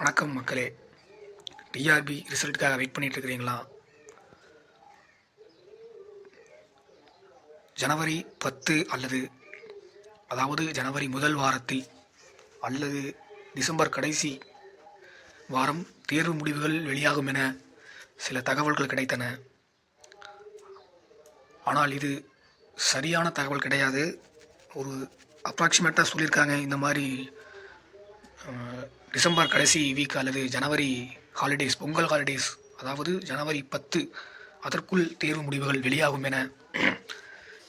வணக்கம் மக்களே. TRP ரிசல்ட்டுக்காக wait பண்ணிட்டு இருக்கிறீங்களா? ஜனவரி 10 அதாவது ஜனவரி முதல் வாரத்தில் அல்லது டிசம்பர் கடைசி வாரம் தேர்வு முடிவுகள் வெளியாகும் என சில தகவல்கள் கிடைத்தன. ஆனால் இது சரியான தகவல் கிடையாது. ஒரு அப்ராக்சிமேட்டாக சொல்லியிருக்காங்க. இந்த மாதிரி டிசம்பர் கடைசி வீக் அல்லது ஜனவரி ஹாலிடேஸ், பொங்கல் ஹாலிடேஸ், அதாவது ஜனவரி 10 அதற்குள் தேர்வு முடிவுகள் வெளியாகும் என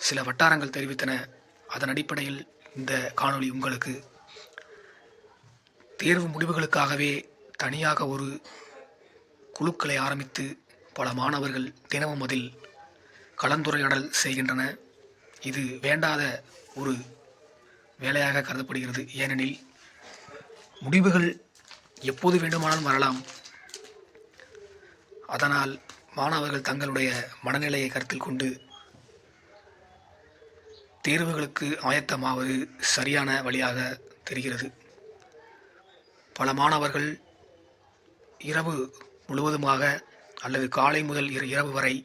சில வட்டாரங்கள் தெரிவித்தன. அதன் அடிப்படையில் இந்த காணொளி உங்களுக்கு. தேர்வு முடிவுகளுக்காகவே தனியாக ஒரு குழுக்களை ஆரம்பித்து பல மாணவர்கள் தினமும் அதில் கலந்துரையாடல் செய்கின்றன. இது வேண்டாத ஒரு வேலையாக கருதப்படுகிறது. ஏனெனில் முடிவுகள் எப்போது வேண்டுமானாலும் வரலாம். அதனால் மாணவர்கள் தங்களுடைய மனநிலையை கருத்தில் கொண்டு தேர்வுகளுக்கு ஆயத்தமாவது சரியான வழியாக தெரிகிறது. பல மாணவர்கள் இரவு முழுவதுமாக அல்லது காலை முதல் இரவு வரை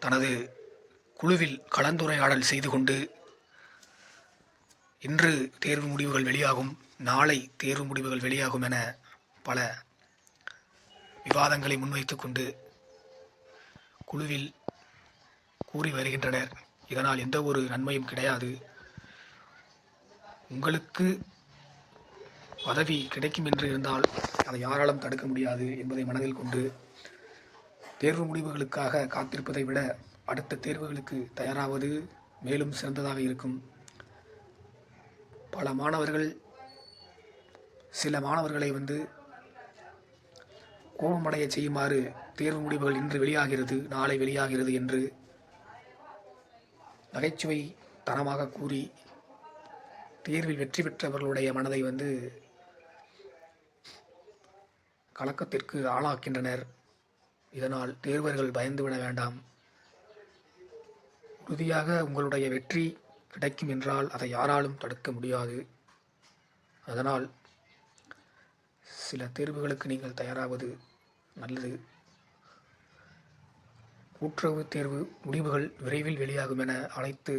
தனது குழுவில் கலந்துரையாடல் செய்து கொண்டு இன்று தேர்வு முடிவுகள் வெளியாகும், நாளை தேர்வு முடிவுகள் வெளியாகும் என பல விவாதங்களை முன்வைத்து கொண்டு குழுவில் கூறி வருகின்றனர். இதனால் எந்த ஒரு நன்மையும் கிடையாது. உங்களுக்கு பதவி கிடைக்கும் என்று இருந்தால் அதை யாராலும் தடுக்க முடியாது என்பதை மனதில் கொண்டு தேர்வு முடிவுகளுக்காக காத்திருப்பதை விட அடுத்த தேர்வுகளுக்கு தயாராவது மேலும் சிறந்ததாக இருக்கும். பல மாணவர்கள் சில மாணவர்களை கோபமடைய செய்யுமாறு தேர்வு முடிவுகள் இன்று வெளியாகிறது, நாளை வெளியாகிறது என்று நகைச்சுவை தனமாக கூறி தேர்வில் வெற்றி பெற்றவர்களுடைய மனதை கலக்கத்திற்கு ஆளாக்கின்றனர். இதனால் தேர்வர்கள் பயந்துவிட வேண்டாம். உறுதியாக உங்களுடைய வெற்றி கிடைக்கும் என்றால் அதை யாராலும் தடுக்க முடியாது. அதனால் சில தேர்வுகளுக்கு நீங்கள் தயாராவது நல்லது. கூட்டுறவு தேர்வு முடிவுகள் விரைவில் வெளியாகும் என அனைத்து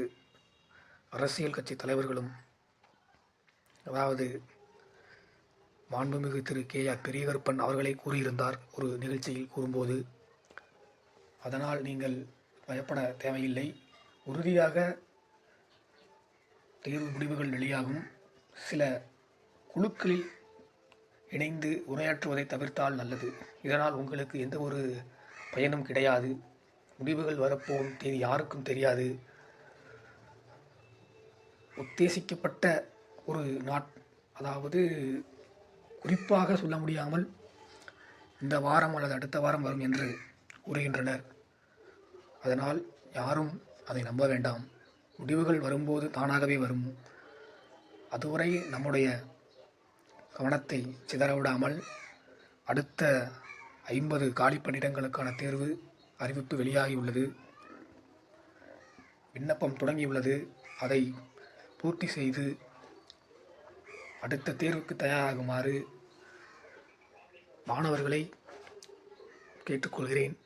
அரசியல் கட்சி தலைவர்களும், அதாவது மாண்புமிகு திரு கே.ஆர். பெரியகருப்பன் அவர்களே கூறியிருந்தார் ஒரு நிகழ்ச்சியில் கூறும்போது. அதனால் நீங்கள் பயப்பட தேவையில்லை. உறுதியாக தேர்வு முடிவுகள் வெளியாகும். சில குழுக்களில் இணைந்து உரையாற்றுவதை தவிர்த்தால் நல்லது. இதனால் உங்களுக்கு எந்த ஒரு பயனும் கிடையாது. முடிவுகள் வரப்போகும் தேதி யாருக்கும் தெரியாது. உத்தேசிக்கப்பட்ட ஒரு அதாவது குறிப்பாக சொல்ல முடியாமல் இந்த வாரம் அல்லது அடுத்த வாரம் வரும் என்று கூறுகின்றனர். அதனால் யாரும் அதை நம்ப வேண்டாம். முடிவுகள் வரும்போது தானாகவே வரும். அதுவரை நம்முடைய கவனத்தை சிதறவிடாமல் அடுத்த 50 காலி பணியிடங்களுக்கான தேர்வு அறிவிப்பு வெளியாகியுள்ளது. விண்ணப்பம் தொடங்கியுள்ளது. அதை பூர்த்தி செய்து அடுத்த தேர்வுக்கு தயாராகுமாறு மாணவர்களை கேட்டுக்கொள்கிறேன்.